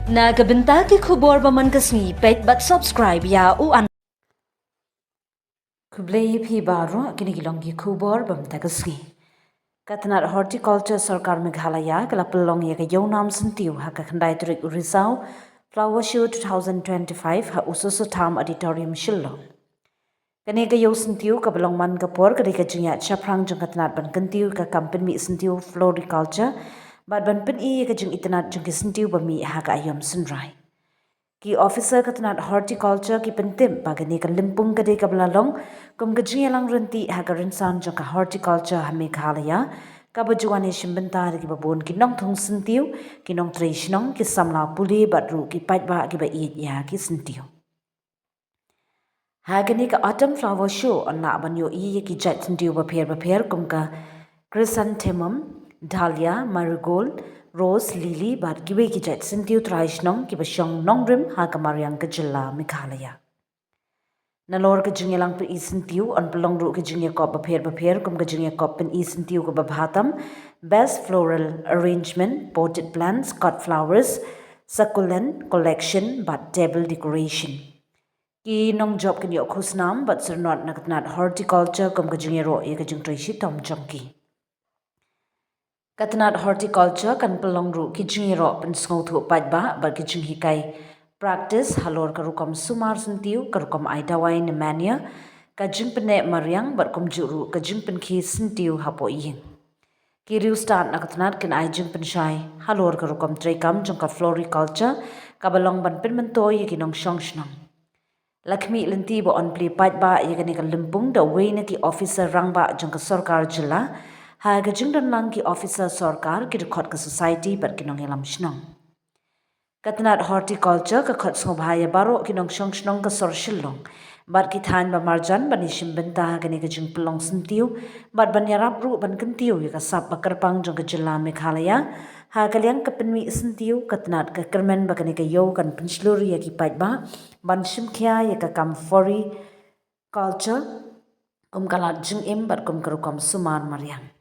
Nagabenta ki khubor baman kasni pet but subscribe ya u an Kublai phi baro kini gilong ki khubor bam takasni Tnad Horticulture Sarkar Meghalaya kalapelong ya ka yonam Syntiew ha ka khandai turik Rizau Flower Show 2025 ha ususu tham auditorium Shillong Kani ka yo Syntiew ka belong man ka por ka jingya chaprang jong Tnad ban kantiu ka company Syntiew Floriculture but ban pen ka jing Tnad jong Syntiew ba mi ha ka ayom sunrai Ki officer ka Tnad Horticulture ki pentim bagani ka limpung ka de ka belalong kum ka jing lang renti ha ka rinsan jong ka horticulture ha Meghalaya ka bajuane shimbentar ki babon ki nong thong Syntiew ki nong traditional ki samla puli batru ki paitba ki ba ya ki Syntiew Hagani ka autumn flower show on na banyo ki jat Syntiew ba pher kum ka chrysanthemum dahlia marigold rose lily bat gibe ki jat Syntiew traditional ki ba syong nongrim ha ka mariang ka jilla Meghalaya Nalor ka jingelang pe Syntiew on pelong ru ka jingya kop ba pher kum ka jingya kop pen Syntiew ka ba bhatam best floral arrangement potted plants cut flowers succulent collection but table decoration Ki nong job kan yo khusnam but sir not Tnad Horticulture kum ka jingya ro ye ka jing traishi tom jongki Tnad Horticulture kan pelong ru ki jingya ro pen sngo thu pat ba ki jing hikai practice halor karukom sumar Syntiew karukom aidawai nemania ka jing pene mariang bar kum juru ka jing pen ki Syntiew hapo yin ki riu start na Tnad ken ai jing pen shai halor karukom trekam jong ka floriculture ka balong ban pen mentoy ki nong shong shnong Lakshmi lenti bo on play pat ba ye ka limpung da way na ki officer rang ba jong ka sarkar jilla ha ka jing don lang ki officer sarkar ki khot ka society bar ki nong elam shnong Tnad Horticulture ka khot song bhaya baro kinong shong shnong ka sor shillong bat ki than ba marjan bani shimbenta ka ni ka jing pelong Syntiew bat ban yarap ru ban kantiu ya ka sap ba karpang jong ka jilla Meghalaya ha ka liang ka penmi Syntiew ka Tnad ka kermen ba ka ni ka yo kan pensluri ya ki pat ba ban shimkhya ya ka kam fori culture kum kalat jing im bat kum karukom sumar mariang